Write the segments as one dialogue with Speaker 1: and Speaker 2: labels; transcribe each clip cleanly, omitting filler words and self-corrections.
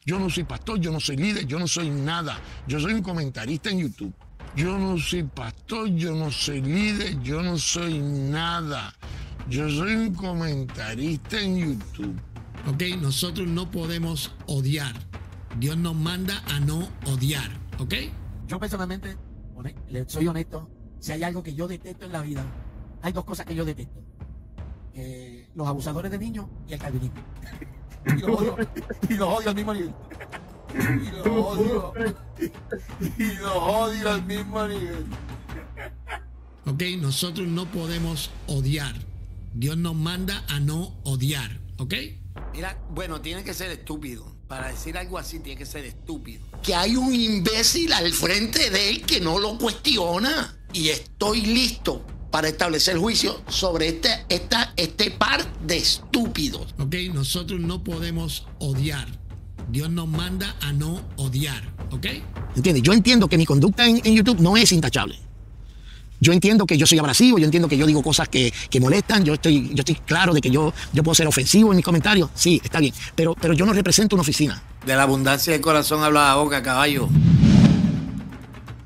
Speaker 1: Yo no soy pastor, yo no soy líder, yo no soy nada. Yo soy un comentarista en YouTube. Yo no soy pastor, yo no soy líder, yo no soy nada. Yo soy un comentarista en YouTube.
Speaker 2: Ok, nosotros no podemos odiar. Dios nos manda a no odiar, ¿ok?
Speaker 3: Yo personalmente, soy honesto, si hay algo que yo detesto en la vida, hay dos cosas que yo detesto. Los abusadores de niños y el calvinismo. Y los odio al mismo nivel. Y los odio al mismo nivel.
Speaker 2: Ok, nosotros no podemos odiar. Dios nos manda a no odiar, ¿ok?
Speaker 3: Mira, bueno, tiene que ser estúpido. Para decir algo así tiene que ser estúpido. Que hay un imbécil al frente de él que no lo cuestiona. Y estoy listo para establecer juicio sobre este par de estúpidos.
Speaker 2: Ok, nosotros no podemos odiar. Dios nos manda a no odiar, ¿ok?
Speaker 1: ¿Entiendes? Yo entiendo que mi conducta en YouTube no es intachable. Yo entiendo que yo soy abrasivo, yo entiendo que yo digo cosas que molestan, yo estoy claro de que yo puedo ser ofensivo en mis comentarios, sí, está bien, pero yo no represento una oficina.
Speaker 3: De la abundancia del corazón habla la boca, caballo.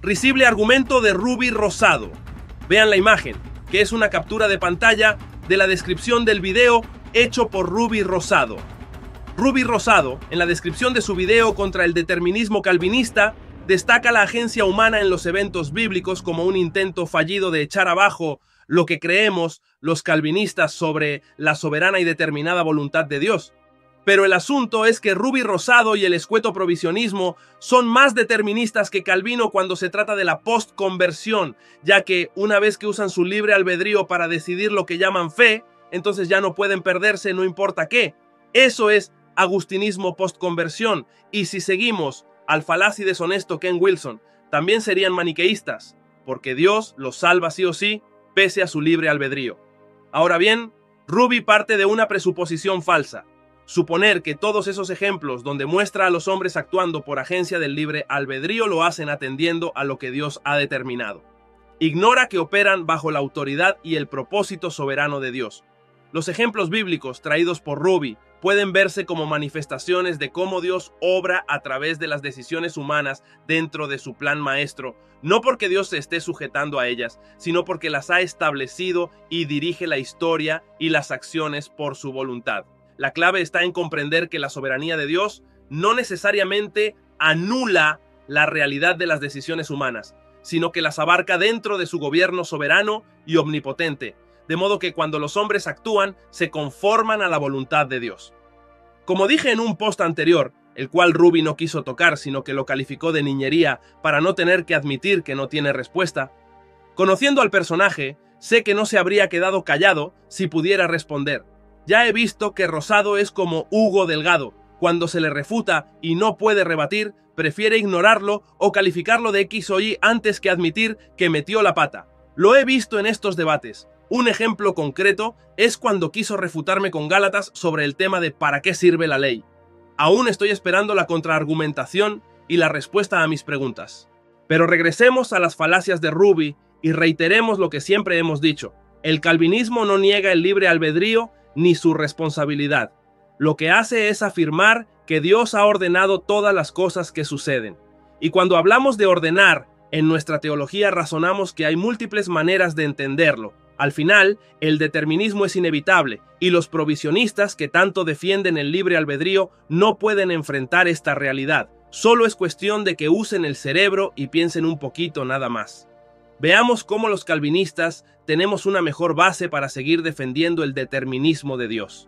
Speaker 4: Risible argumento de Ruby Rosado. Vean la imagen, que es una captura de pantalla de la descripción del video hecho por Ruby Rosado. Ruby Rosado, en la descripción de su video contra el determinismo calvinista, destaca la agencia humana en los eventos bíblicos como un intento fallido de echar abajo lo que creemos los calvinistas sobre la soberana y determinada voluntad de Dios. Pero el asunto es que Ruby Rosado y el escueto provisionismo son más deterministas que Calvino cuando se trata de la postconversión, ya que una vez que usan su libre albedrío para decidir lo que llaman fe, entonces ya no pueden perderse no importa qué. Eso es agustinismo postconversión, y si seguimos al falaz y deshonesto Ken Wilson, también serían maniqueístas, porque Dios los salva sí o sí, pese a su libre albedrío. Ahora bien, Ruby parte de una presuposición falsa: suponer que todos esos ejemplos donde muestra a los hombres actuando por agencia del libre albedrío lo hacen atendiendo a lo que Dios ha determinado. Ignora que operan bajo la autoridad y el propósito soberano de Dios. Los ejemplos bíblicos traídos por Ruby pueden verse como manifestaciones de cómo Dios obra a través de las decisiones humanas dentro de su plan maestro, no porque Dios se esté sujetando a ellas, sino porque las ha establecido y dirige la historia y las acciones por su voluntad. La clave está en comprender que la soberanía de Dios no necesariamente anula la realidad de las decisiones humanas, sino que las abarca dentro de su gobierno soberano y omnipotente, de modo que cuando los hombres actúan, se conforman a la voluntad de Dios. Como dije en un post anterior, el cual Ruby no quiso tocar, sino que lo calificó de niñería para no tener que admitir que no tiene respuesta, conociendo al personaje, sé que no se habría quedado callado si pudiera responder. Ya he visto que Rosado es como Hugo Delgado: cuando se le refuta y no puede rebatir, prefiere ignorarlo o calificarlo de X o Y antes que admitir que metió la pata. Lo he visto en estos debates. Un ejemplo concreto es cuando quiso refutarme con Gálatas sobre el tema de ¿para qué sirve la ley? Aún estoy esperando la contraargumentación y la respuesta a mis preguntas. Pero regresemos a las falacias de Ruby y reiteremos lo que siempre hemos dicho: el calvinismo no niega el libre albedrío ni su responsabilidad. Lo que hace es afirmar que Dios ha ordenado todas las cosas que suceden. Y cuando hablamos de ordenar, en nuestra teología razonamos que hay múltiples maneras de entenderlo. Al final, el determinismo es inevitable, y los provisionistas que tanto defienden el libre albedrío no pueden enfrentar esta realidad. Solo es cuestión de que usen el cerebro y piensen un poquito nada más. Veamos cómo los calvinistas tenemos una mejor base para seguir defendiendo el determinismo de Dios.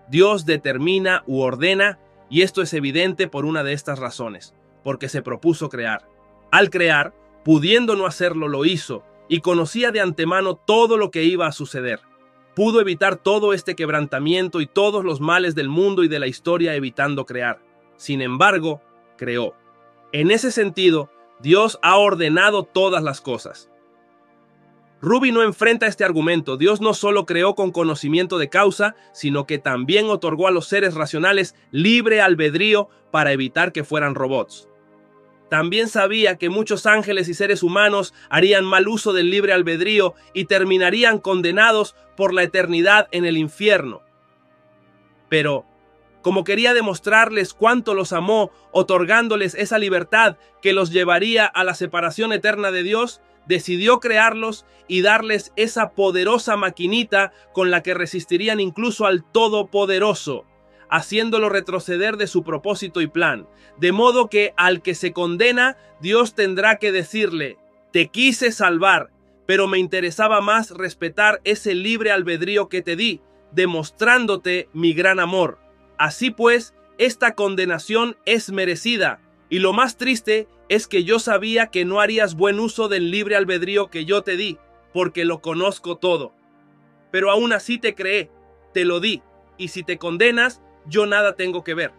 Speaker 4: Dios determina u ordena, y esto es evidente por una de estas razones: porque se propuso crear. Al crear, pudiendo no hacerlo, lo hizo, y conocía de antemano todo lo que iba a suceder. Pudo evitar todo este quebrantamiento y todos los males del mundo y de la historia evitando crear. Sin embargo, creó. En ese sentido, Dios ha ordenado todas las cosas. Ruby no enfrenta este argumento. Dios no solo creó con conocimiento de causa, sino que también otorgó a los seres racionales libre albedrío para evitar que fueran robots. También sabía que muchos ángeles y seres humanos harían mal uso del libre albedrío y terminarían condenados por la eternidad en el infierno. Pero, Como quería demostrarles cuánto los amó, otorgándoles esa libertad que los llevaría a la separación eterna de Dios, decidió crearlos y darles esa poderosa maquinita con la que resistirían incluso al Todopoderoso, haciéndolo retroceder de su propósito y plan. De modo que al que se condena, Dios tendrá que decirle: te quise salvar, pero me interesaba más respetar ese libre albedrío que te di, demostrándote mi gran amor. Así pues, esta condenación es merecida, y lo más triste es que yo sabía que no harías buen uso del libre albedrío que yo te di, porque lo conozco todo. Pero aún así te creé, te lo di, y si te condenas, yo nada tengo que ver.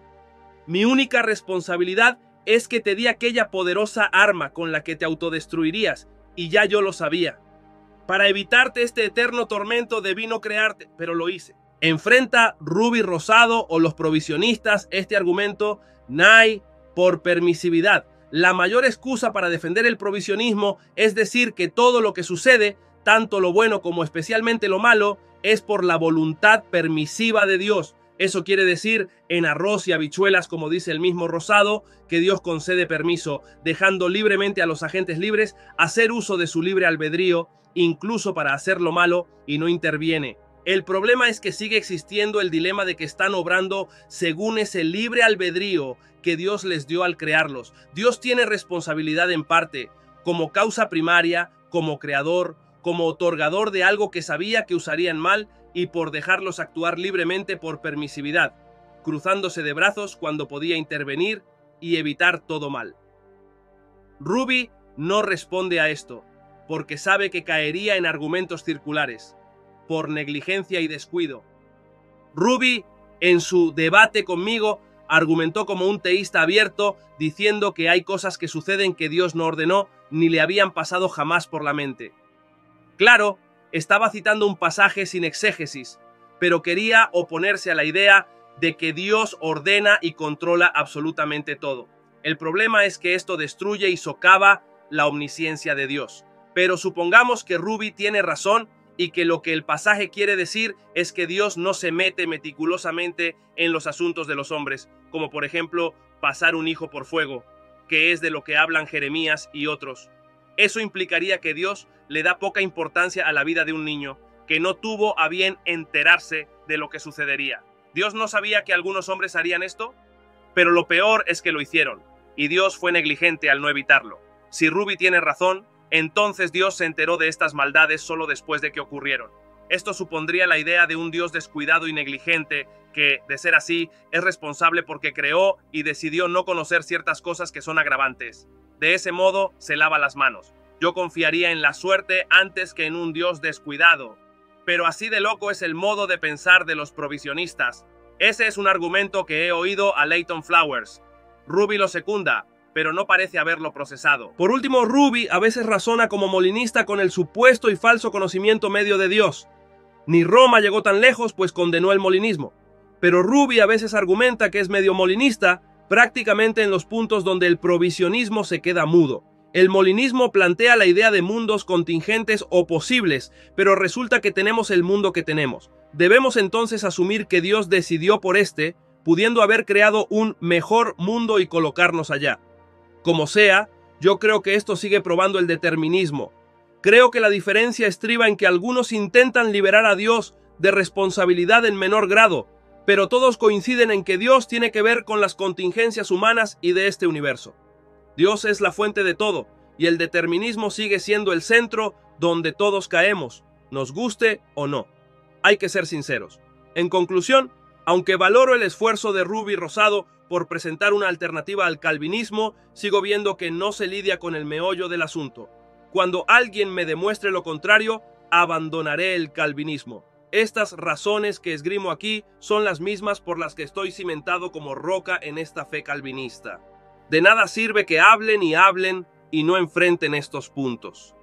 Speaker 4: Mi única responsabilidad es que te di aquella poderosa arma con la que te autodestruirías, y ya yo lo sabía. Para evitarte este eterno tormento debí no crearte, pero lo hice. Enfrenta Ruby Rosado o los provisionistas este argumento, Nye, por permisividad. La mayor excusa para defender el provisionismo es decir que todo lo que sucede, tanto lo bueno como especialmente lo malo, es por la voluntad permisiva de Dios. Eso quiere decir, en arroz y habichuelas, como dice el mismo Rosado, que Dios concede permiso, dejando libremente a los agentes libres hacer uso de su libre albedrío, incluso para hacer lo malo, y no interviene. El problema es que sigue existiendo el dilema de que están obrando según ese libre albedrío que Dios les dio al crearlos. Dios tiene responsabilidad en parte, como causa primaria, como creador, como otorgador de algo que sabía que usarían mal, y por dejarlos actuar libremente por permisividad, cruzándose de brazos cuando podía intervenir y evitar todo mal. Ruby no responde a esto, porque sabe que caería en argumentos circulares, por negligencia y descuido. Ruby, en su debate conmigo, argumentó como un teísta abierto, diciendo que hay cosas que suceden que Dios no ordenó ni le habían pasado jamás por la mente. Claro, estaba citando un pasaje sin exégesis, pero quería oponerse a la idea de que Dios ordena y controla absolutamente todo. El problema es que esto destruye y socava la omnisciencia de Dios. Pero supongamos que Ruby tiene razón y que lo que el pasaje quiere decir es que Dios no se mete meticulosamente en los asuntos de los hombres, como por ejemplo pasar un hijo por fuego, que es de lo que hablan Jeremías y otros. Eso implicaría que Dios le da poca importancia a la vida de un niño, que no tuvo a bien enterarse de lo que sucedería. ¿Dios no sabía que algunos hombres harían esto? Pero lo peor es que lo hicieron, y Dios fue negligente al no evitarlo. Si Ruby tiene razón, entonces Dios se enteró de estas maldades solo después de que ocurrieron. Esto supondría la idea de un Dios descuidado y negligente que, de ser así, es responsable porque creó y decidió no conocer ciertas cosas que son agravantes. De ese modo, se lava las manos. Yo confiaría en la suerte antes que en un Dios descuidado. Pero así de loco es el modo de pensar de los provisionistas. Ese es un argumento que he oído a Leighton Flowers. Ruby lo secunda, pero no parece haberlo procesado. Por último, Ruby a veces razona como molinista con el supuesto y falso conocimiento medio de Dios. Ni Roma llegó tan lejos, pues condenó el molinismo. Pero Ruby a veces argumenta que es medio molinista, prácticamente en los puntos donde el provisionismo se queda mudo. El molinismo plantea la idea de mundos contingentes o posibles, pero resulta que tenemos el mundo que tenemos. Debemos entonces asumir que Dios decidió por este, pudiendo haber creado un mejor mundo y colocarnos allá. Como sea, yo creo que esto sigue probando el determinismo. Creo que la diferencia estriba en que algunos intentan liberar a Dios de responsabilidad en menor grado, pero todos coinciden en que Dios tiene que ver con las contingencias humanas y de este universo. Dios es la fuente de todo, y el determinismo sigue siendo el centro donde todos caemos, nos guste o no. Hay que ser sinceros. En conclusión, aunque valoro el esfuerzo de Ruby Rosado por presentar una alternativa al calvinismo, sigo viendo que no se lidia con el meollo del asunto. Cuando alguien me demuestre lo contrario, abandonaré el calvinismo. Estas razones que esgrimo aquí son las mismas por las que estoy cimentado como roca en esta fe calvinista. De nada sirve que hablen y no enfrenten estos puntos.